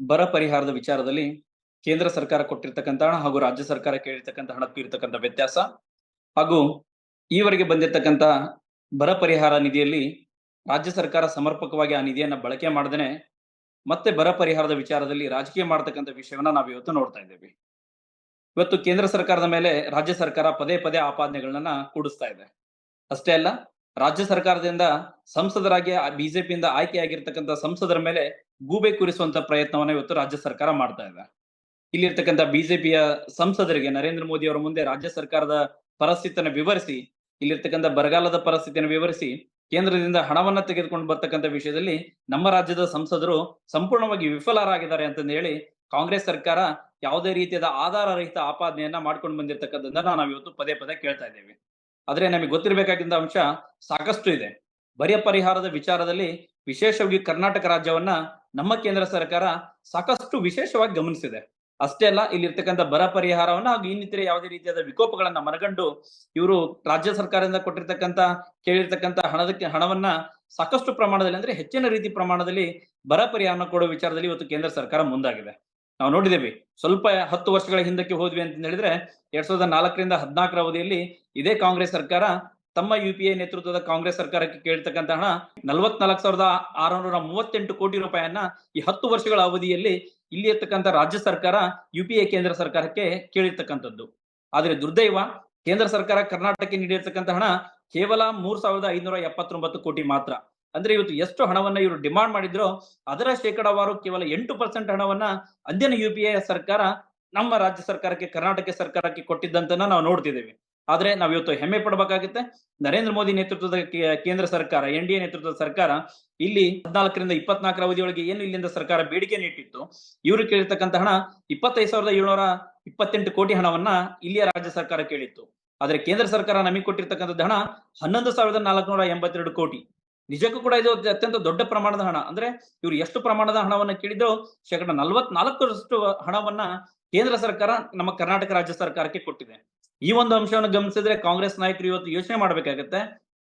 ಬರ ಪರಿಹಾರದ ವಿಚಾರದಲ್ಲಿ ಕೇಂದ್ರ ಸರ್ಕಾರ ಕೊಟ್ಟಿರ್ತಕ್ಕಂಥ ಹಣ ಹಾಗೂ ರಾಜ್ಯ ಸರ್ಕಾರ ಕೇಳಿರ್ತಕ್ಕಂಥ ಹಣಕ್ಕೂ ಇರ್ತಕ್ಕಂಥ ವ್ಯತ್ಯಾಸ ಹಾಗೂ ಈವರೆಗೆ ಬಂದಿರತಕ್ಕಂಥ ಬರ ಪರಿಹಾರ ನಿಧಿಯಲ್ಲಿ ರಾಜ್ಯ ಸರ್ಕಾರ ಸಮರ್ಪಕವಾಗಿ ಆ ನಿಧಿಯನ್ನ ಬಳಕೆ ಮಾಡದೇನೆ ಮತ್ತೆ ಬರ ಪರಿಹಾರದ ವಿಚಾರದಲ್ಲಿ ರಾಜಕೀಯ ಮಾಡತಕ್ಕಂಥ ವಿಷಯವನ್ನ ನಾವು ಇವತ್ತು ನೋಡ್ತಾ ಇದ್ದೇವೆ. ಇವತ್ತು ಕೇಂದ್ರ ಸರ್ಕಾರದ ಮೇಲೆ ರಾಜ್ಯ ಸರ್ಕಾರ ಪದೇ ಪದೇ ಆಪಾದನೆಗಳನ್ನ ಕೂಡಿಸ್ತಾ ಇದೆ. ಅಷ್ಟೇ ಅಲ್ಲ, ರಾಜ್ಯ ಸರ್ಕಾರದಿಂದ ಸಂಸದರಾಗಿ ಬಿಜೆಪಿಯಿಂದ ಆಯ್ಕೆಯಾಗಿರ್ತಕ್ಕಂಥ ಸಂಸದರ ಮೇಲೆ ಗೂಬೆ ಕೂರಿಸುವಂತ ಪ್ರಯತ್ನವನ್ನ ಇವತ್ತು ರಾಜ್ಯ ಸರ್ಕಾರ ಮಾಡ್ತಾ ಇದೆ. ಇಲ್ಲಿರ್ತಕ್ಕಂಥ ಬಿಜೆಪಿಯ ಸಂಸದರಿಗೆ ನರೇಂದ್ರ ಮೋದಿ ಅವರ ಮುಂದೆ ರಾಜ್ಯ ಸರ್ಕಾರದ ಪರಿಸ್ಥಿತಿಯನ್ನು ವಿವರಿಸಿ, ಇಲ್ಲಿರ್ತಕ್ಕಂಥ ಬರಗಾಲದ ಪರಿಸ್ಥಿತಿಯನ್ನು ವಿವರಿಸಿ, ಕೇಂದ್ರದಿಂದ ಹಣವನ್ನ ತೆಗೆದುಕೊಂಡು ಬರ್ತಕ್ಕಂಥ ವಿಷಯದಲ್ಲಿ ನಮ್ಮ ರಾಜ್ಯದ ಸಂಸದರು ಸಂಪೂರ್ಣವಾಗಿ ವಿಫಲರಾಗಿದ್ದಾರೆ ಅಂತಂದು ಹೇಳಿ ಕಾಂಗ್ರೆಸ್ ಸರ್ಕಾರ ಯಾವುದೇ ರೀತಿಯಾದ ಆಧಾರ ರಹಿತ ಆಪಾದನೆಯನ್ನ ಮಾಡ್ಕೊಂಡು ಬಂದಿರತಕ್ಕಂಥದ್ದನ್ನ ನಾವು ಇವತ್ತು ಪದೇ ಪದೇ ಕೇಳ್ತಾ ಇದ್ದೇವೆ. ಆದ್ರೆ ನಮಗೆ ಗೊತ್ತಿರಬೇಕಾಗಿದ್ದ ಅಂಶ ಸಾಕಷ್ಟು ಇದೆ. ಬರ ಪರಿಹಾರದ ವಿಚಾರದಲ್ಲಿ ವಿಶೇಷವಾಗಿ ಕರ್ನಾಟಕ ರಾಜ್ಯವನ್ನ ನಮ್ಮ ಕೇಂದ್ರ ಸರ್ಕಾರ ಸಾಕಷ್ಟು ವಿಶೇಷವಾಗಿ ಗಮನಿಸಿದೆ. ಅಷ್ಟೇ ಅಲ್ಲ, ಇಲ್ಲಿರ್ತಕ್ಕಂಥ ಬರ ಪರಿಹಾರವನ್ನ ಹಾಗೂ ಇನ್ನಿತರೆ ಯಾವುದೇ ರೀತಿಯಾದ ವಿಕೋಪಗಳನ್ನ ಮನಗಂಡು ಇವರು ರಾಜ್ಯ ಸರ್ಕಾರದಿಂದ ಕೇಳಿರ್ತಕ್ಕಂಥ ಹಣವನ್ನ ಸಾಕಷ್ಟು ಪ್ರಮಾಣದಲ್ಲಿ, ಅಂದ್ರೆ ಹೆಚ್ಚಿನ ರೀತಿ ಪ್ರಮಾಣದಲ್ಲಿ ಬರ ಪರಿಹಾರ ಕೊಡುವ ವಿಚಾರದಲ್ಲಿ ಇವತ್ತು ಕೇಂದ್ರ ಸರ್ಕಾರ ಮುಂದಾಗಿದೆ. ನಾವು ನೋಡಿದ್ದೇವೆ, ಸ್ವಲ್ಪ 10 ವರ್ಷಗಳ ಹಿಂದಕ್ಕೆ ಹೋದ್ವಿ ಅಂತ ಹೇಳಿದ್ರೆ 2004ರಿಂದ 14ರ ಅವಧಿಯಲ್ಲಿ ಇದೇ ಕಾಂಗ್ರೆಸ್ ಸರ್ಕಾರ ತಮ್ಮ ಯುಪಿಎ ನೇತೃತ್ವದ ಕಾಂಗ್ರೆಸ್ ಸರ್ಕಾರಕ್ಕೆ ಕೇಳಿರ್ತಕ್ಕಂಥ ಹಣ 44,638 ಕೋಟಿ ರೂಪಾಯಿಯನ್ನ ಈ 10 ವರ್ಷಗಳ ಅವಧಿಯಲ್ಲಿ ಇಲ್ಲಿ ಇರ್ತಕ್ಕಂಥ ರಾಜ್ಯ ಸರ್ಕಾರ ಯುಪಿಎ ಕೇಂದ್ರ ಸರ್ಕಾರಕ್ಕೆ ಕೇಳಿರ್ತಕ್ಕಂಥದ್ದು. ಆದ್ರೆ ದುರ್ದೈವ, ಕೇಂದ್ರ ಸರ್ಕಾರ ಕರ್ನಾಟಕಕ್ಕೆ ನೀಡಿರ್ತಕ್ಕಂಥ ಹಣ ಕೇವಲ 3,579 ಕೋಟಿ ಮಾತ್ರ. ಅಂದ್ರೆ ಇವತ್ತು ಎಷ್ಟು ಹಣವನ್ನ ಇವರು ಡಿಮಾಂಡ್ ಮಾಡಿದ್ರೋ ಅದರ ಶೇಕಡಾವಾರು ಕೇವಲ 8% ಹಣವನ್ನ ಅಂದಿನ ಯುಪಿಎ ಸರ್ಕಾರ ನಮ್ಮ ರಾಜ್ಯ ಸರ್ಕಾರಕ್ಕೆ, ಕರ್ನಾಟಕ ಸರ್ಕಾರಕ್ಕೆ ಕೊಟ್ಟಿದ್ದಂತನ್ನ ನಾವು ನೋಡ್ತಿದ್ದೇವೆ. ಆದ್ರೆ ನಾವ್ ಇವತ್ತು ಹೆಮ್ಮೆ ಪಡಬೇಕಾಗುತ್ತೆ. ನರೇಂದ್ರ ಮೋದಿ ನೇತೃತ್ವದ ಕೇಂದ್ರ ಸರ್ಕಾರ, ಎನ್ಡಿಎ ನೇತೃತ್ವದ ಸರ್ಕಾರ ಇಲ್ಲಿ 14ರಿಂದ 24ರ ಅವಧಿಯೊಳಗೆ ಏನು ಇಲ್ಲಿಂದ ಸರ್ಕಾರ ಬೇಡಿಕೆ ಇಟ್ಟಿತ್ತು, ಇವರು ಕೇಳಿರ್ತಕ್ಕಂಥ ಹಣ 25,728 ಕೋಟಿ ಹಣವನ್ನ ಇಲ್ಲಿಯ ರಾಜ್ಯ ಸರ್ಕಾರ ಕೇಳಿತ್ತು. ಆದ್ರೆ ಕೇಂದ್ರ ಸರ್ಕಾರ ನಮಗೆ ಕೊಟ್ಟಿರ್ತಕ್ಕಂಥದ್ದು ಹಣ 11,482 ಕೋಟಿ. ನಿಜಕ್ಕೂ ಕೂಡ ಇದು ಅತ್ಯಂತ ದೊಡ್ಡ ಪ್ರಮಾಣದ ಹಣ. ಅಂದ್ರೆ ಇವರು ಎಷ್ಟು ಪ್ರಮಾಣದ ಹಣವನ್ನ ಕೇಳಿದ್ರು 44% ಹಣವನ್ನ ಕೇಂದ್ರ ಸರ್ಕಾರ ನಮ್ಮ ಕರ್ನಾಟಕ ರಾಜ್ಯ ಸರ್ಕಾರಕ್ಕೆ ಕೊಟ್ಟಿದೆ. ಈ ಒಂದು ಅಂಶವನ್ನು ಗಮನಿಸಿದ್ರೆ ಕಾಂಗ್ರೆಸ್ ನಾಯಕರು ಇವತ್ತು ಯೋಚನೆ ಮಾಡ್ಬೇಕಾಗತ್ತೆ.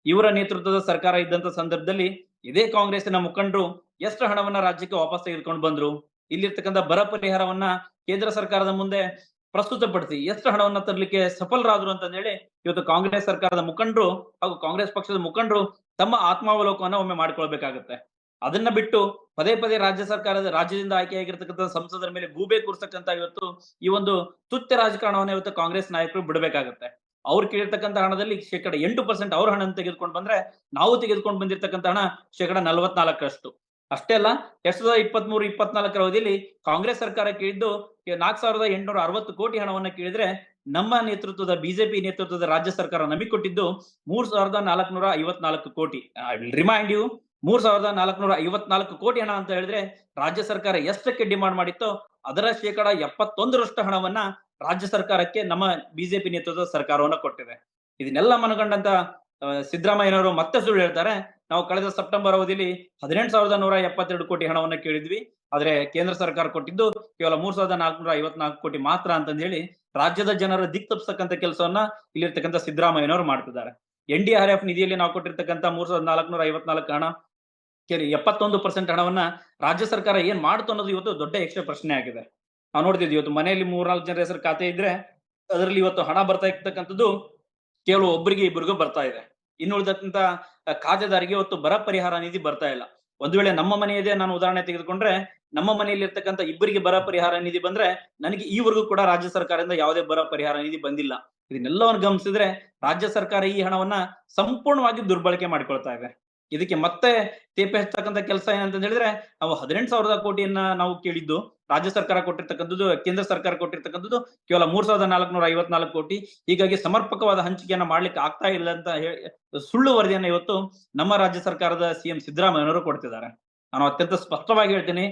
ಇವರ ನೇತೃತ್ವದ ಸರ್ಕಾರ ಇದ್ದಂತ ಸಂದರ್ಭದಲ್ಲಿ ಇದೇ ಕಾಂಗ್ರೆಸ್ಸಿನ ಮುಖಂಡರು ಎಷ್ಟು ಹಣವನ್ನ ರಾಜ್ಯಕ್ಕೆ ವಾಪಸ್ ತೆಗೆದುಕೊಂಡು ಬಂದ್ರು, ಇಲ್ಲಿರ್ತಕ್ಕಂಥ ಬರ ಪರಿಹಾರವನ್ನ ಕೇಂದ್ರ ಸರ್ಕಾರದ ಮುಂದೆ ಪ್ರಸ್ತುತಪಡಿಸಿ ಎಷ್ಟು ಹಣವನ್ನ ತರಲಿಕ್ಕೆ ಸಫಲರಾದ್ರು ಅಂತ ಹೇಳಿ ಇವತ್ತು ಕಾಂಗ್ರೆಸ್ ಸರ್ಕಾರದ ಮುಖಂಡರು ಹಾಗೂ ಕಾಂಗ್ರೆಸ್ ಪಕ್ಷದ ಮುಖಂಡರು ತಮ್ಮ ಆತ್ಮಾವಲೋಕವನ್ನ ಒಮ್ಮೆ ಮಾಡ್ಕೊಳ್ಬೇಕಾಗತ್ತೆ. ಅದನ್ನ ಬಿಟ್ಟು ಪದೇ ಪದೇ ರಾಜ್ಯದಿಂದ ಆಯ್ಕೆಯಾಗಿರ್ತಕ್ಕಂಥ ಸಂಸದರ ಮೇಲೆ ಗೂಬೆ ಕೂರ್ಸಕ್ಕಂತ ಇವತ್ತು ಈ ಒಂದು ತುತ್ಯ ರಾಜಕಾರಣವನ್ನ ಇವತ್ತು ಕಾಂಗ್ರೆಸ್ ನಾಯಕರು ಬಿಡಬೇಕಾಗತ್ತೆ. ಅವ್ರು ಕೇಳಿರ್ತಕ್ಕಂಥ ಹಣದಲ್ಲಿ 8% ಅವ್ರ ಹಣ ತೆಗೆದುಕೊಂಡು ಬಂದ್ರೆ, ನಾವು ತೆಗೆದುಕೊಂಡು ಬಂದಿರ್ತಕ್ಕಂಥ ಹಣ 44%. ಅಷ್ಟೇ ಅಲ್ಲ, 2023-24ರ ಅವಧಿಯಲ್ಲಿ ಕಾಂಗ್ರೆಸ್ ಸರ್ಕಾರ ಕೇಳಿದ್ದು 4,860 ಕೋಟಿ ಹಣವನ್ನ ಕೇಳಿದ್ರೆ, ನಮ್ಮ ನೇತೃತ್ವದ ಬಿಜೆಪಿ ನೇತೃತ್ವದ ರಾಜ್ಯ ಸರ್ಕಾರ ನಮಗೆ ಕೊಟ್ಟಿದ್ದು 3,454 ಕೋಟಿ. ಐ ವಿಲ್ ರಿಮೈಂಡ್ ಯು, 3,454 ಕೋಟಿ ಹಣ ಅಂತ ಹೇಳಿದ್ರೆ ರಾಜ್ಯ ಸರ್ಕಾರ ಎಷ್ಟಕ್ಕೆ ಡಿಮಾಂಡ್ ಮಾಡಿತ್ತೋ ಅದರ 71% ಹಣವನ್ನ ರಾಜ್ಯ ಸರ್ಕಾರಕ್ಕೆ ನಮ್ಮ ಬಿಜೆಪಿ ನೇತೃತ್ವದ ಸರ್ಕಾರವನ್ನ ಕೊಟ್ಟಿದೆ. ಇದನ್ನೆಲ್ಲ ಮನಗಂಡಂತ ಸಿದ್ದರಾಮಯ್ಯನವರು ಮತ್ತೆ ಸುಳ್ಳು ಹೇಳ್ತಾರೆ. ನಾವು ಕಳೆದ ಸೆಪ್ಟೆಂಬರ್ ಅವಧಿಯಲ್ಲಿ 18,172 ಕೋಟಿ ಹಣವನ್ನ ಕೇಳಿದ್ವಿ, ಆದ್ರೆ ಕೇಂದ್ರ ಸರ್ಕಾರ ಕೊಟ್ಟಿದ್ದು ಕೇವಲ 3,454 ಕೋಟಿ ಮಾತ್ರ ಅಂತಂದ ಹೇಳಿ ರಾಜ್ಯದ ಜನರ ದಿಕ್ ತಪ್ಪಿಸ್ತಕ್ಕಂಥ ಕೆಲಸವನ್ನ ಇಲ್ಲಿರ್ತಕ್ಕಂಥ ಸಿದ್ದರಾಮಯ್ಯನವರು ಮಾಡ್ತಿದ್ದಾರೆ. NDRF ನಿಧಿಯಲ್ಲಿ ನಾವು ಕೊಟ್ಟಿರ್ತಕ್ಕಂಥ 3,454 ಹಣ, 71% ಹಣವನ್ನ ರಾಜ್ಯ ಸರ್ಕಾರ ಏನ್ ಮಾಡ್ತು ಅನ್ನೋದು ಇವತ್ತು ದೊಡ್ಡ ಯಕ್ಷ ಪ್ರಶ್ನೆ ಆಗಿದೆ. ನಾವು ನೋಡ್ತಿದ್ವಿ, ಇವತ್ತು ಮನೆಯಲ್ಲಿ 3-4 ಜನರ ಹೆಸರು ಖಾತೆ ಇದ್ರೆ ಅದರಲ್ಲಿ ಇವತ್ತು ಹಣ ಬರ್ತಾ ಇರ್ತಕ್ಕಂಥದ್ದು ಕೇವಲ ಒಬ್ಬರಿಗೆ ಇಬ್ಬರಿಗೂ ಬರ್ತಾ ಇದೆ. ಇನ್ನುಳಿದಂತ ಖಾತೆದಾರಿಗೆ ಇವತ್ತು ಬರ ಪರಿಹಾರ ನಿಧಿ ಬರ್ತಾ ಇಲ್ಲ. ಒಂದು ವೇಳೆ ನಮ್ಮ ಮನೆಯದೇ ನಾನು ಉದಾಹರಣೆ ತೆಗೆದುಕೊಂಡ್ರೆ, ನಮ್ಮ ಮನೆಯಲ್ಲಿ ಇರ್ತಕ್ಕಂಥ ಇಬ್ಬರಿಗೆ ಬರ ಪರಿಹಾರ ನಿಧಿ ಬಂದ್ರೆ ನನಗೆ ಈವರೆಗೂ ಕೂಡ ರಾಜ್ಯ ಸರ್ಕಾರದಿಂದ ಯಾವುದೇ ಬರ ಪರಿಹಾರ ನಿಧಿ ಬಂದಿಲ್ಲ. ಇದನ್ನೆಲ್ಲವನ್ನು ಗಮನಿಸಿದ್ರೆ ರಾಜ್ಯ ಸರ್ಕಾರ ಈ ಹಣವನ್ನ ಸಂಪೂರ್ಣವಾಗಿ ದುರ್ಬಳಕೆ ಮಾಡಿಕೊಳ್ತಾ ಇದೆ. ಇದಕ್ಕೆ ಮತ್ತೆ ತೇಪೆ ಹಚ್ಚತಕ್ಕಂಥ ಕೆಲಸ ಏನಂತ ಹೇಳಿದ್ರೆ, ನಾವು 18,000 ಕೋಟಿಯನ್ನ ನಾವು ಕೇಳಿದ್ದು, ರಾಜ್ಯ ಸರ್ಕಾರ ಕೊಟ್ಟಿರ್ತಕ್ಕಂಥದ್ದು, ಕೇಂದ್ರ ಸರ್ಕಾರ ಕೊಟ್ಟಿರ್ತಕ್ಕಂಥದ್ದು ಕೇವಲ 3,454 ಕೋಟಿ. ಹೀಗಾಗಿ ಸಮರ್ಪಕವಾದ ಹಂಚಿಕೆಯನ್ನ ಮಾಡ್ಲಿಕ್ಕೆ ಆಗ್ತಾ ಇಲ್ಲ ಅಂತ ಸುಳ್ಳು ವರದಿಯನ್ನ ಇವತ್ತು ನಮ್ಮ ರಾಜ್ಯ ಸರ್ಕಾರದ CM ಸಿದ್ದರಾಮಯ್ಯನವರು ಕೊಡ್ತಿದ್ದಾರೆ. ನಾನು ಅತ್ಯಂತ ಸ್ಪಷ್ಟವಾಗಿ ಹೇಳ್ತೀನಿ,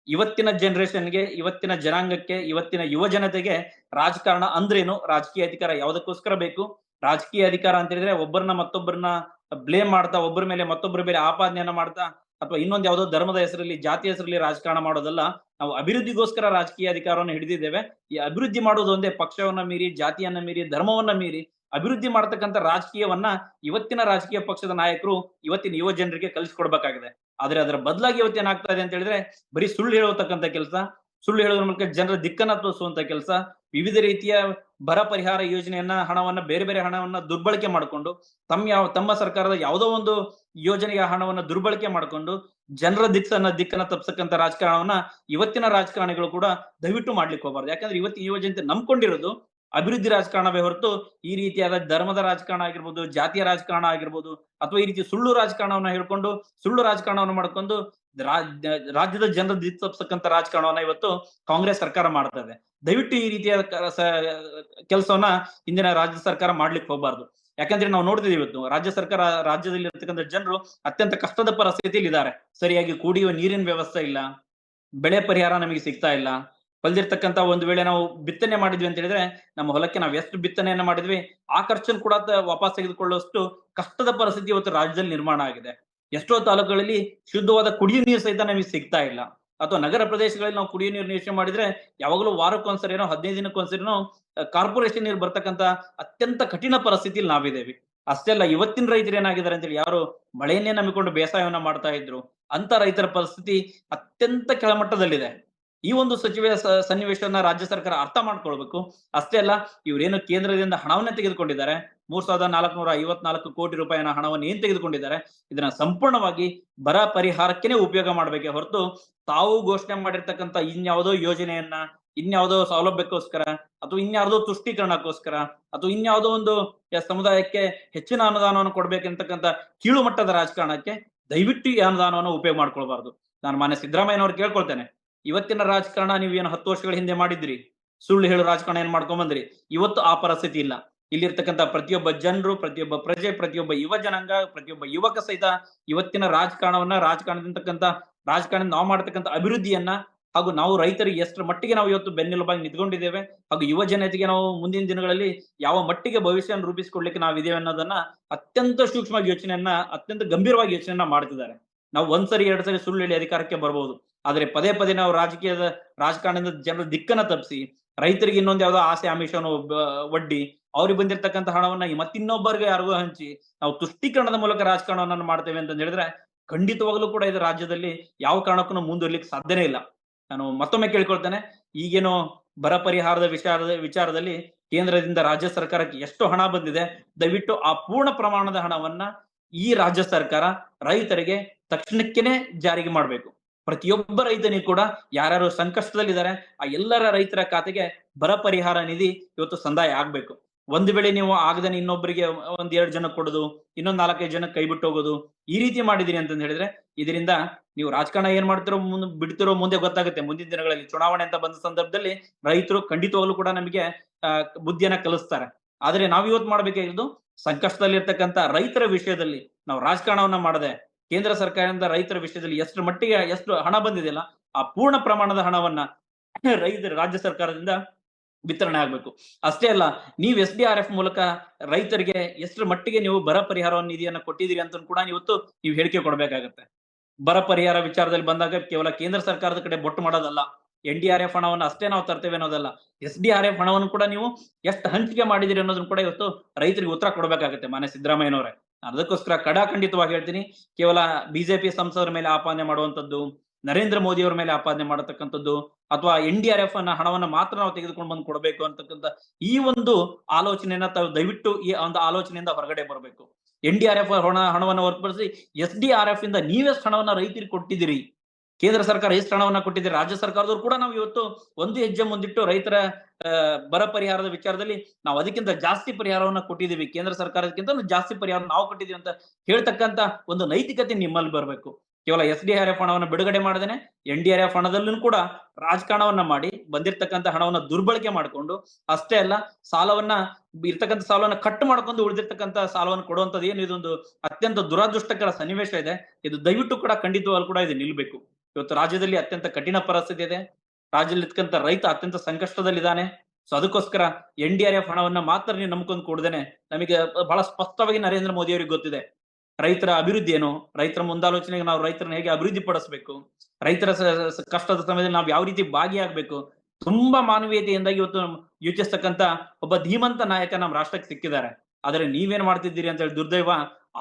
ಇವತ್ತಿನ ಜನರೇಷನ್ಗೆ, ಇವತ್ತಿನ ಜನಾಂಗಕ್ಕೆ, ಇವತ್ತಿನ ಯುವ ಜನತೆಗೆ ರಾಜಕಾರಣ ಅಂದ್ರೇನು, ರಾಜಕೀಯ ಅಧಿಕಾರ ಯಾವುದಕ್ಕೋಸ್ಕರ ಬೇಕು, ರಾಜಕೀಯ ಅಧಿಕಾರ ಅಂತ ಹೇಳಿದ್ರೆ ಒಬ್ಬರನ್ನ ಮತ್ತೊಬ್ಬರನ್ನ ಬ್ಲೇಮ್ ಮಾಡ್ತಾ, ಒಬ್ಬರ ಮೇಲೆ ಮತ್ತೊಬ್ಬರ ಮೇಲೆ ಆಪಾದನೆಯನ್ನ ಮಾಡ್ತಾ, ಅಥವಾ ಇನ್ನೊಂದು ಯಾವುದೋ ಧರ್ಮದ ಹೆಸರಲ್ಲಿ, ಜಾತಿ ಹೆಸರಲ್ಲಿ ರಾಜಕಾರಣ ಮಾಡೋದಲ್ಲ. ನಾವು ಅಭಿವೃದ್ಧಿಗೋಸ್ಕರ ರಾಜಕೀಯ ಅಧಿಕಾರವನ್ನು ಹಿಡಿದಿದ್ದೇವೆ. ಈ ಅಭಿವೃದ್ಧಿ ಮಾಡೋದು ಒಂದೇ, ಪಕ್ಷವನ್ನ ಮೀರಿ, ಜಾತಿಯನ್ನ ಮೀರಿ, ಧರ್ಮವನ್ನ ಮೀರಿ ಅಭಿವೃದ್ಧಿ ಮಾಡತಕ್ಕಂಥ ರಾಜಕೀಯವನ್ನ ಇವತ್ತಿನ ರಾಜಕೀಯ ಪಕ್ಷದ ನಾಯಕರು ಇವತ್ತಿನ ಯುವ ಜನರಿಗೆ ಕಲಿಸ್ಕೊಡ್ಬೇಕಾಗಿದೆ. ಆದ್ರೆ ಅದರ ಬದಲಾಗಿ ಇವತ್ತು ಏನಾಗ್ತಾ ಇದೆ ಅಂತ ಹೇಳಿದ್ರೆ ಬರೀ ಸುಳ್ಳು ಹೇಳತಕ್ಕಂತ ಕೆಲಸ, ಸುಳ್ಳು ಹೇಳೋದ್ರ ಮೂಲಕ ಜನರ ದಿಕ್ಕನ್ನ ತೋರಿಸುವಂತ ಕೆಲಸ, ವಿವಿಧ ರೀತಿಯ ಬರ ಪರಿಹಾರ ಯೋಜನೆಯನ್ನ ಹಣವನ್ನ ಬೇರೆ ಬೇರೆ ಹಣವನ್ನ ದುರ್ಬಳಕೆ ಮಾಡಿಕೊಂಡು ತಮ್ಮ ಸರ್ಕಾರದ ಯಾವುದೋ ಒಂದು ಯೋಜನೆಯ ಹಣವನ್ನ ದುರ್ಬಳಕೆ ಮಾಡಿಕೊಂಡು ಜನರ ದಿಕ್ಕನ್ನ ತಪ್ಪಿಸಕ್ಕಂತ ರಾಜಕಾರಣವನ್ನ ಇವತ್ತಿನ ರಾಜಕಾರಣಿಗಳು ಕೂಡ ದಯವಿಟ್ಟು ಮಾಡ್ಲಿಕ್ಕೆ ಹೋಗಬಾರ್ದು. ಯಾಕಂದ್ರೆ ಇವತ್ತು ಈ ಯೋಜನೆ ನಂಬ್ಕೊಂಡಿರೋದು ಅಭಿವೃದ್ಧಿ ರಾಜಕಾರಣವೇ ಹೊರತು ಈ ರೀತಿಯಾದ ಧರ್ಮದ ರಾಜಕಾರಣ ಆಗಿರ್ಬೋದು, ಜಾತಿಯ ರಾಜಕಾರಣ ಆಗಿರ್ಬೋದು, ಅಥವಾ ಈ ರೀತಿ ಸುಳ್ಳು ರಾಜಕಾರಣವನ್ನ ಹೇಳ್ಕೊಂಡು ಸುಳ್ಳು ರಾಜಕಾರಣವನ್ನು ಮಾಡ್ಕೊಂಡು ರಾಜ್ಯದ ಜನರ ದಿಕ್ಕು ತಪ್ಪಿಸಕ್ಕಂತ ರಾಜಕಾರಣವನ್ನ ಇವತ್ತು ಕಾಂಗ್ರೆಸ್ ಸರ್ಕಾರ ಮಾಡ್ತಾ ಇದೆ. ದಯವಿಟ್ಟು ಈ ರೀತಿಯ ಕೆಲಸವನ್ನ ಇಂದಿನ ರಾಜ್ಯ ಸರ್ಕಾರ ಮಾಡ್ಲಿಕ್ಕೆ ಹೋಗಬಾರ್ದು. ಯಾಕಂದ್ರೆ ನಾವು ನೋಡ್ತಿದೀವಿ ಇವತ್ತು ರಾಜ್ಯ ಸರ್ಕಾರ ರಾಜ್ಯದಲ್ಲಿ ಇರ್ತಕ್ಕಂಥ ಜನರು ಅತ್ಯಂತ ಕಷ್ಟದ ಪರಿಸ್ಥಿತಿಯಲ್ಲಿ ಇದ್ದಾರೆ. ಸರಿಯಾಗಿ ಕುಡಿಯುವ ನೀರಿನ ವ್ಯವಸ್ಥೆ ಇಲ್ಲ, ಬೆಳೆ ಪರಿಹಾರ ನಮಗೆ ಸಿಗ್ತಾ ಇಲ್ಲ. ಕಲ್ದಿರ್ತಕ್ಕಂತ ಒಂದು ವೇಳೆ ನಾವು ಬಿತ್ತನೆ ಮಾಡಿದ್ವಿ ಅಂತ ಹೇಳಿದ್ರೆ ನಮ್ಮ ಹೊಲಕ್ಕೆ ನಾವು ಎಷ್ಟು ಬಿತ್ತನೆಯನ್ನ ಮಾಡಿದ್ವಿ ಆ ಖರ್ಚನ್ನು ಕೂಡ ವಾಪಸ್ ತೆಗೆದುಕೊಳ್ಳುವಷ್ಟು ಕಷ್ಟದ ಪರಿಸ್ಥಿತಿ ಇವತ್ತು ರಾಜ್ಯದಲ್ಲಿ ನಿರ್ಮಾಣ ಆಗಿದೆ. ಎಷ್ಟೋ ತಾಲೂಕುಗಳಲ್ಲಿ ಶುದ್ಧವಾದ ಕುಡಿಯುವ ನೀರು ಸಹಿತ ನಮಗೆ ಸಿಗ್ತಾ ಇಲ್ಲ. ಅಥವಾ ನಗರ ಪ್ರದೇಶಗಳಲ್ಲಿ ನಾವು ಕುಡಿಯುವ ನೀರು ನಿರೀಕ್ಷೆ ಮಾಡಿದ್ರೆ ಯಾವಾಗಲೂ ವಾರಕ್ಕೊಂದ್ಸರಿನೋ 15 ದಿನಕ್ಕೊಂದ್ಸರಿನೋ ಕಾರ್ಪೊರೇಷನ್ ನೀರು ಬರ್ತಕ್ಕಂತ ಅತ್ಯಂತ ಕಠಿಣ ಪರಿಸ್ಥಿತಿಯಲ್ಲಿ ನಾವಿದ್ದೇವೆ. ಅಷ್ಟೇ ಅಲ್ಲ, ಇವತ್ತಿನ ರೈತರು ಏನಾಗಿದ್ದಾರೆ ಅಂತ ಹೇಳಿ ಯಾರು ಮಳೆಯನ್ನೇ ನಂಬಿಕೊಂಡು ಬೇಸಾಯವನ್ನ ಮಾಡ್ತಾ ಇದ್ರು ಅಂತ ರೈತರ ಪರಿಸ್ಥಿತಿ ಅತ್ಯಂತ ಕೆಳಮಟ್ಟದಲ್ಲಿದೆ. ಈ ಒಂದು ಸನ್ನಿವೇಶವನ್ನ ರಾಜ್ಯ ಸರ್ಕಾರ ಅರ್ಥ ಮಾಡ್ಕೊಳ್ಬೇಕು. ಅಷ್ಟೇ ಅಲ್ಲ, ಇವರೇನು ಕೇಂದ್ರದಿಂದ ಹಣವನ್ನೇ ತೆಗೆದುಕೊಂಡಿದ್ದಾರೆ, 3,454 ಕೋಟಿ ರೂಪಾಯಿನ ಹಣವನ್ನು ಏನ್ ತೆಗೆದುಕೊಂಡಿದ್ದಾರೆ, ಇದನ್ನ ಸಂಪೂರ್ಣವಾಗಿ ಬರ ಪರಿಹಾರಕ್ಕೆನೆ ಉಪಯೋಗ ಮಾಡ್ಬೇಕೆ ಹೊರತು ತಾವು ಘೋಷಣೆ ಮಾಡಿರ್ತಕ್ಕಂಥ ಇನ್ಯಾವುದೋ ಯೋಜನೆಯನ್ನ, ಇನ್ಯಾವುದೋ ಸೌಲಭ್ಯಕ್ಕೋಸ್ಕರ ಅಥವಾ ಇನ್ಯಾವುದೋ ತುಷ್ಟೀಕರಣಕ್ಕೋಸ್ಕರ ಅಥವಾ ಇನ್ಯಾವುದೋ ಒಂದು ಸಮುದಾಯಕ್ಕೆ ಹೆಚ್ಚಿನ ಅನುದಾನವನ್ನು ಕೊಡ್ಬೇಕಂತಕ್ಕಂಥ ಕೀಳು ಮಟ್ಟದ ರಾಜಕಾರಣಕ್ಕೆ ದಯವಿಟ್ಟು ಈ ಅನುದಾನವನ್ನು ಉಪಯೋಗ ಮಾಡ್ಕೊಳ್ಬಾರ್ದು. ನಾನು ಮಾನ್ಯ ಸಿದ್ದರಾಮಯ್ಯನವ್ರು ಕೇಳ್ಕೊಳ್ತೇನೆ, ಇವತ್ತಿನ ರಾಜಕಾರಣ ನೀವೇನು 10 ವರ್ಷಗಳ ಹಿಂದೆ ಮಾಡಿದ್ರಿ, ಸುಳ್ಳು ಹೇಳು ರಾಜಕಾರಣ ಏನ್ ಮಾಡ್ಕೊಂಡ್ ಬಂದ್ರಿ, ಇವತ್ತು ಆ ಪರಿಸ್ಥಿತಿ ಇಲ್ಲ. ಇಲ್ಲಿರ್ತಕ್ಕಂಥ ಪ್ರತಿಯೊಬ್ಬ ಜನರು, ಪ್ರತಿಯೊಬ್ಬ ಪ್ರಜೆ, ಪ್ರತಿಯೊಬ್ಬ ಯುವ ಜನಾಂಗ, ಪ್ರತಿಯೊಬ್ಬ ಯುವಕ ಸಹಿತ ಇವತ್ತಿನ ರಾಜಕಾರಣದಿಂದ ನಾವು ಮಾಡ್ತಕ್ಕಂಥ ಅಭಿವೃದ್ಧಿಯನ್ನ ಹಾಗೂ ನಾವು ರೈತರಿಗೆ ಎಷ್ಟರ ಮಟ್ಟಿಗೆ ನಾವು ಇವತ್ತು ಬೆನ್ನೆಲುಬಾಗಿ ನಿಂತ್ಕೊಂಡಿದ್ದೇವೆ ಹಾಗೂ ಯುವ ಜನತೆಗೆ ನಾವು ಮುಂದಿನ ದಿನಗಳಲ್ಲಿ ಯಾವ ಮಟ್ಟಿಗೆ ಭವಿಷ್ಯವನ್ನು ರೂಪಿಸಿಕೊಡ್ಲಿಕ್ಕೆ ನಾವಿದ್ದೇವೆ ಅನ್ನೋದನ್ನ ಅತ್ಯಂತ ಸೂಕ್ಷ್ಮವಾಗಿ ಯೋಚನೆಯನ್ನ, ಅತ್ಯಂತ ಗಂಭೀರವಾಗಿ ಯೋಚನೆಯನ್ನ ಮಾಡ್ತಿದ್ದಾರೆ. ನಾವು ಒಂದ್ಸರಿ 2 ಸರಿ ಸುಳ್ಳು ಹೇಳಿ ಅಧಿಕಾರಕ್ಕೆ ಬರ್ಬೋದು, ಆದ್ರೆ ಪದೇ ಪದೇ ನಾವು ರಾಜಕಾರಣದಿಂದ ಜನರ ದಿಕ್ಕನ್ನ ತಪ್ಪಿಸಿ ರೈತರಿಗೆ ಇನ್ನೊಂದು ಯಾವ್ದೋ ಆಸೆ ಆಮಿಷವನ್ನು ಒಡ್ಡಿ ಅವ್ರಿಗೆ ಬಂದಿರತಕ್ಕಂತ ಹಣವನ್ನ ಮತ್ತಿನ್ನೊಬ್ಬರಿಗೆ ಯಾರಿಗೂ ಹಂಚಿ ನಾವು ತುಷ್ಟೀಕರಣದ ಮೂಲಕ ರಾಜಕಾರಣವನ್ನ ಮಾಡ್ತೇವೆ ಅಂತ ಹೇಳಿದ್ರೆ ಖಂಡಿತವಾಗ್ಲೂ ಕೂಡ ಇದು ರಾಜ್ಯದಲ್ಲಿ ಯಾವ ಕಾರಣಕ್ಕೂ ಮುಂದುವರ್ಲಿಕ್ಕೆ ಸಾಧ್ಯನೇ ಇಲ್ಲ. ನಾನು ಮತ್ತೊಮ್ಮೆ ಕೇಳ್ಕೊಳ್ತೇನೆ, ಈಗೇನೋ ಬರ ಪರಿಹಾರದ ವಿಚಾರದಲ್ಲಿ ಕೇಂದ್ರದಿಂದ ರಾಜ್ಯ ಸರ್ಕಾರಕ್ಕೆ ಎಷ್ಟು ಹಣ ಬಂದಿದೆ, ದಯವಿಟ್ಟು ಆ ಪೂರ್ಣ ಪ್ರಮಾಣದ ಹಣವನ್ನ ಈ ರಾಜ್ಯ ಸರ್ಕಾರ ರೈತರಿಗೆ ತಕ್ಷಣಕ್ಕೇನೆ ಜಾರಿಗೆ ಮಾಡಬೇಕು. ಪ್ರತಿಯೊಬ್ಬ ರೈತನಿಗೂ ಕೂಡ ಯಾರ್ಯಾರು ಸಂಕಷ್ಟದಲ್ಲಿದ್ದಾರೆ ಆ ಎಲ್ಲರ ರೈತರ ಖಾತೆಗೆ ಬರ ಪರಿಹಾರ ನಿಧಿ ಇವತ್ತು ಸಂದಾಯ ಆಗ್ಬೇಕು. ಒಂದು ವೇಳೆ ನೀವು ಆಗದೇನೆ ಇನ್ನೊಬ್ಬರಿಗೆ 1-2 ಜನ ಕೊಡೋದು, ಇನ್ನೊಂದ್ 4-5 ಜನ ಕೈ ಬಿಟ್ಟು ಹೋಗೋದು, ಈ ರೀತಿ ಮಾಡಿದಿರಿ ಅಂತ ಹೇಳಿದ್ರೆ ಇದರಿಂದ ನೀವು ರಾಜಕಾರಣ ಏನ್ ಮಾಡ್ತಿರೋ ಬಿಡ್ತಿರೋ ಮುಂದೆ ಗೊತ್ತಾಗುತ್ತೆ. ಮುಂದಿನ ದಿನಗಳಲ್ಲಿ ಚುನಾವಣೆ ಅಂತ ಬಂದ ಸಂದರ್ಭದಲ್ಲಿ ರೈತರು ಖಂಡಿತವಾಗ್ಲೂ ಕೂಡ ನಮಗೆ ಬುದ್ಧಿಯನ್ನ ಕಲಿಸ್ತಾರೆ. ಆದ್ರೆ ನಾವ್ ಇವತ್ತು ಮಾಡ್ಬೇಕಾಗಿದ್ದು ಸಂಕಷ್ಟದಲ್ಲಿರ್ತಕ್ಕಂಥ ರೈತರ ವಿಷಯದಲ್ಲಿ ನಾವು ರಾಜಕಾರಣವನ್ನ ಮಾಡದೆ ಕೇಂದ್ರ ಸರ್ಕಾರದಿಂದ ರೈತರ ವಿಷಯದಲ್ಲಿ ಎಷ್ಟು ಹಣ ಬಂದಿದೆಯಲ್ಲ ಆ ಪೂರ್ಣ ಪ್ರಮಾಣದ ಹಣವನ್ನ ರಾಜ್ಯ ಸರ್ಕಾರದಿಂದ ವಿತರಣೆ ಆಗ್ಬೇಕು. ಅಷ್ಟೇ ಅಲ್ಲ, ನೀವು SDRF ಮೂಲಕ ರೈತರಿಗೆ ಎಷ್ಟರ ಮಟ್ಟಿಗೆ ನೀವು ಬರ ಪರಿಹಾರ ನಿಧಿಯನ್ನ ಕೊಟ್ಟಿದ್ದೀರಿ ಅಂತ ಕೂಡ ಇವತ್ತು ನೀವು ಹೇಳಿಕೆ ಕೊಡ್ಬೇಕಾಗತ್ತೆ. ಬರ ಪರಿಹಾರ ವಿಚಾರದಲ್ಲಿ ಬಂದಾಗ ಕೇವಲ ಕೇಂದ್ರ ಸರ್ಕಾರದ ಕಡೆ ಬೊಟ್ಟು ಮಾಡೋದಲ್ಲ, NDRF ಹಣವನ್ನು ಅಷ್ಟೇ ನಾವು ತರ್ತೇವೆ ಅನ್ನೋದಲ್ಲ, SDRF ಹಣವನ್ನು ಕೂಡ ನೀವು ಎಷ್ಟು ಹಂಚಿಕೆ ಮಾಡಿದಿರಿ ಅನ್ನೋದನ್ನ ಕೂಡ ಇವತ್ತು ರೈತರಿಗೆ ಉತ್ತರ ಕೊಡ್ಬೇಕಾಗತ್ತೆ ಮಾನ್ಯ ಸಿದ್ದರಾಮಯ್ಯನವರೇ. ಅದಕ್ಕೋಸ್ಕರ ಖಂಡಿತವಾಗಿ ಹೇಳ್ತೀನಿ, ಕೇವಲ ಬಿಜೆಪಿ ಸಂಸದರ ಮೇಲೆ ಆಪಾದನೆ ಮಾಡುವಂತದ್ದು, ನರೇಂದ್ರ ಮೋದಿ ಅವರ ಮೇಲೆ ಆಪಾದನೆ ಮಾಡತಕ್ಕಂಥದ್ದು ಅಥವಾ NDRF ಹಣವನ್ನ ಮಾತ್ರ ನಾವು ತೆಗೆದುಕೊಂಡು ಬಂದು ಕೊಡಬೇಕು ಅಂತಕ್ಕಂಥ ಈ ಒಂದು ಆಲೋಚನೆಯನ್ನ ತಾವು ದಯವಿಟ್ಟು ಈ ಒಂದು ಆಲೋಚನೆಯಿಂದ ಹೊರಗಡೆ ಬರಬೇಕು. NDRF ಹಣವನ್ನು ಹೊರತುಪಡಿಸಿ SDRF ಇಂದ ನೀವೆಷ್ಟು ಹಣವನ್ನ ರೈತರಿಗೆ ಕೊಟ್ಟಿದ್ದೀರಿ, ಕೇಂದ್ರ ಸರ್ಕಾರ ಎಷ್ಟು ಹಣವನ್ನ ಕೊಟ್ಟಿದ್ದೀರಿ, ರಾಜ್ಯ ಸರ್ಕಾರದವರು ಕೂಡ ನಾವು ಇವತ್ತು ಒಂದು ಹೆಜ್ಜೆ ಮುಂದಿಟ್ಟು ರೈತರ ಬರ ಪರಿಹಾರದ ವಿಚಾರದಲ್ಲಿ ನಾವು ಅದಕ್ಕಿಂತ ಜಾಸ್ತಿ ಪರಿಹಾರವನ್ನ ಕೊಟ್ಟಿದ್ದೀವಿ, ಕೇಂದ್ರ ಸರ್ಕಾರಕ್ಕಿಂತ ಜಾಸ್ತಿ ಪರಿಹಾರ ನಾವು ಕೊಟ್ಟಿದ್ದೀವಿ ಅಂತ ಹೇಳ್ತಕ್ಕಂತ ಒಂದು ನೈತಿಕತೆ ನಿಮ್ಮಲ್ಲಿ ಬರಬೇಕು. ಕೇವಲ SDRF ಹಣವನ್ನು ಬಿಡುಗಡೆ ಮಾಡದೇನೆ NDRF ಹಣದಲ್ಲೂ ಕೂಡ ರಾಜಕಾರಣವನ್ನ ಮಾಡಿ ಬಂದಿರತಕ್ಕಂತ ಹಣವನ್ನ ದುರ್ಬಳಕೆ ಮಾಡಿಕೊಂಡು, ಅಷ್ಟೇ ಅಲ್ಲ ಇರ್ತಕ್ಕಂಥ ಸಾಲವನ್ನ ಕಟ್ ಮಾಡ್ಕೊಂಡು ಉಳಿದಿರ್ತಕ್ಕಂಥ ಸಾಲವನ್ನು ಕೊಡುವಂತದ್ದು ಏನು ಇದೊಂದು ಅತ್ಯಂತ ದುರಾದೃಷ್ಟಕರ ಸನ್ನಿವೇಶ ಇದೆ. ಇದು ದಯವಿಟ್ಟು ಕೂಡ ಖಂಡಿತವಾಗ್ಲೂ ಕೂಡ ಇದು ನಿಲ್ಬೇಕು. ಇವತ್ತು ರಾಜ್ಯದಲ್ಲಿ ಅತ್ಯಂತ ಕಠಿಣ ಪರಿಸ್ಥಿತಿ ಇದೆ, ರಾಜ್ಯದಲ್ಲಿ ಇರ್ತಕ್ಕಂಥ ರೈತ ಅತ್ಯಂತ ಸಂಕಷ್ಟದಲ್ಲಿದ್ದಾನೆ. ಸೊ ಅದಕ್ಕೋಸ್ಕರ NDRF ಹಣವನ್ನ ಮಾತ್ರ ನೀವು ನಂಬ್ಕೊಂಡು ಕೊಡದೇನೆ ನಮಗೆ ಬಹಳ ಸ್ಪಷ್ಟವಾಗಿ ನರೇಂದ್ರ ಮೋದಿ ಅವರಿಗೆ ಗೊತ್ತಿದೆ ರೈತರ ಅಭಿವೃದ್ಧಿ ಏನು, ರೈತರ ಮುಂದಾಲೋಚನೆಗೆ ನಾವು ರೈತರನ್ನ ಹೇಗೆ ಅಭಿವೃದ್ಧಿ ಪಡಿಸಬೇಕು, ರೈತರ ಕಷ್ಟದ ಸಮಯದಲ್ಲಿ ನಾವು ಯಾವ ರೀತಿ ಭಾಗಿಯಾಗಬೇಕು. ತುಂಬಾ ಮಾನವೀಯತೆಯಿಂದ ಇವತ್ತು ಯೋಚಿಸ್ತಕ್ಕಂತ ಒಬ್ಬ ಧೀಮಂತ ನಾಯಕ ನಮ್ಮ ರಾಷ್ಟ್ರಕ್ಕೆ ಸಿಕ್ಕಿದ್ದಾರೆ. ಆದ್ರೆ ನೀವೇನ್ ಮಾಡ್ತಿದ್ದೀರಿ ಅಂತ ಹೇಳಿ ದುರ್ದೈವ,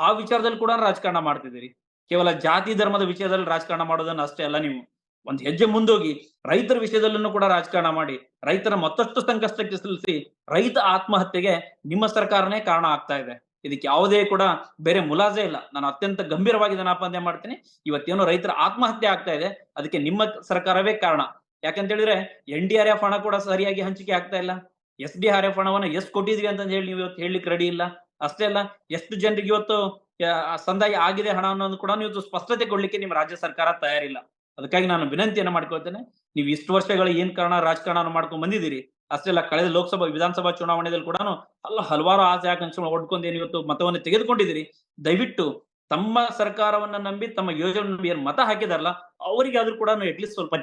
ಆ ವಿಚಾರದಲ್ಲಿ ಕೂಡ ರಾಜಕಾರಣ ಮಾಡ್ತಿದ್ದೀರಿ. ಕೇವಲ ಜಾತಿ ಧರ್ಮದ ವಿಷಯದಲ್ಲಿ ರಾಜಕಾರಣ ಮಾಡೋದನ್ನ ಅಷ್ಟೇ ಅಲ್ಲ, ನೀವು ಒಂದ್ ಹೆಜ್ಜೆ ಮುಂದೋಗಿ ರೈತರ ವಿಷಯದಲ್ಲೂ ಕೂಡ ರಾಜಕಾರಣ ಮಾಡಿ ರೈತರ ಮತ್ತಷ್ಟು ಸಂಕಷ್ಟಕ್ಕೆ ಸಿಲುಕಿಸಿ ರೈತ ಆತ್ಮಹತ್ಯೆಗೆ ನಿಮ್ಮ ಸರ್ಕಾರನೇ ಕಾರಣ ಆಗ್ತಾ ಇದೆ. ಇದಕ್ಕೆ ಯಾವುದೇ ಕೂಡ ಬೇರೆ ಮುಲಾಜೆ ಇಲ್ಲ. ನಾನು ಅತ್ಯಂತ ಗಂಭೀರವಾಗಿ ಇದನ್ನ ಆಪಾದನೆ ಮಾಡ್ತೀನಿ. ಇವತ್ತೇನೋ ರೈತರ ಆತ್ಮಹತ್ಯೆ ಆಗ್ತಾ ಇದೆ, ಅದಕ್ಕೆ ನಿಮ್ಮ ಸರ್ಕಾರವೇ ಕಾರಣ. ಯಾಕಂತ ಹೇಳಿದ್ರೆ NDRF ಹಣ ಕೂಡ ಸರಿಯಾಗಿ ಹಂಚಿಕೆ ಆಗ್ತಾ ಇಲ್ಲ. SDRF ಹಣವನ್ನ ಎಷ್ಟು ಕೊಟ್ಟಿದ್ವಿ ಅಂತ ಹೇಳಿ ನೀವು ಇವತ್ತು ಹೇಳಲಿಕ್ಕೆ ರೆಡಿ ಇಲ್ಲ. ಅಷ್ಟೇ ಅಲ್ಲ, ಎಷ್ಟು ಜನರಿಗೆ ಇವತ್ತು ಸಂದಾಯ ಆಗಿದೆ ಹಣ ಅನ್ನೋದು ಕೂಡ ನೀವು ಸ್ಪಷ್ಟತೆ ಕೊಡ್ಲಿಕ್ಕೆ ನಿಮ್ಮ ರಾಜ್ಯ ಸರ್ಕಾರ ತಯಾರಿಲ್ಲ. ಅದಕ್ಕಾಗಿ ನಾನು ವಿನಂತಿಯನ್ನ ಮಾಡ್ಕೊಳ್ತೇನೆ, ನೀವು ಇಷ್ಟು ವರ್ಷಗಳ ಏನ್ ರಾಜಕಾರಣ ಮಾಡ್ಕೊಂಡ್ ಬಂದಿದ್ದೀರಿ, ಅಷ್ಟೇ ಅಲ್ಲ ಕಳೆದ ಲೋಕಸಭಾ ವಿಧಾನಸಭಾ ಚುನಾವಣೆಯಲ್ಲಿ ಕೂಡ ಹಲವಾರು ಆಸೆ ಆಕಾಂಕ್ಷೆಗಳು ಹೊಡ್ಕೊಂಡು ಏನು ಇವತ್ತು ಮತವನ್ನು ತೆಗೆದುಕೊಂಡಿದ್ದೀರಿ. ದಯವಿಟ್ಟು ತಮ್ಮ ಸರ್ಕಾರವನ್ನ ನಂಬಿ ತಮ್ಮ ಯೋಜನೆ ನಂಬಿ ಏನ್ ಮತ ಹಾಕಿದಾರಲ್ಲ ಅವರಿಗೆ ಆದ್ರೂ ಕೂಡ ಅಟ್ಲೀಸ್ಟ್ ಸ್ವಲ್ಪ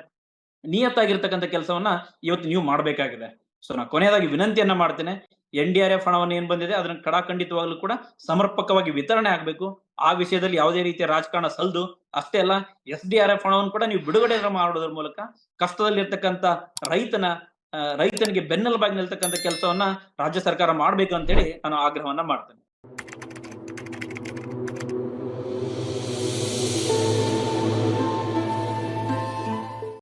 ನಿಯತ್ತಾಗಿರ್ತಕ್ಕಂಥ ಕೆಲಸವನ್ನ ಇವತ್ತು ನೀವು ಮಾಡ್ಬೇಕಾಗಿದೆ. ಸೊ ನಾ ಕೊನೆಯದಾಗಿ ವಿನಂತಿಯನ್ನ ಮಾಡ್ತೇನೆ, NDRF ಹಣವನ್ನು ಏನ್ ಬಂದಿದೆ ಅದನ್ನ ಕಡಾಖಂಡಿತವಾಗ್ಲೂ ಕೂಡ ಸಮರ್ಪಕವಾಗಿ ವಿತರಣೆ ಆಗ್ಬೇಕು. ಆ ವಿಷಯದಲ್ಲಿ ಯಾವುದೇ ರೀತಿಯ ರಾಜಕಾರಣ ಸಲ್ದು. ಅಷ್ಟೇ ಅಲ್ಲ, SDRF ಹಣವನ್ನು ಕೂಡ ನೀವು ಬಿಡುಗಡೆ ಮಾಡೋದ್ರ ಮೂಲಕ ಕಷ್ಟದಲ್ಲಿರ್ತಕ್ಕಂಥ ರೈತನಿಗೆ ಬೆನ್ನೆಲುಬಾಗಿ ನಿಲ್ತಕ್ಕಂಥ ಕೆಲಸವನ್ನ ರಾಜ್ಯ ಸರ್ಕಾರ ಮಾಡ್ಬೇಕು ಅಂತೇಳಿ ನಾನು ಆಗ್ರಹವನ್ನ ಮಾಡ್ತೇನೆ.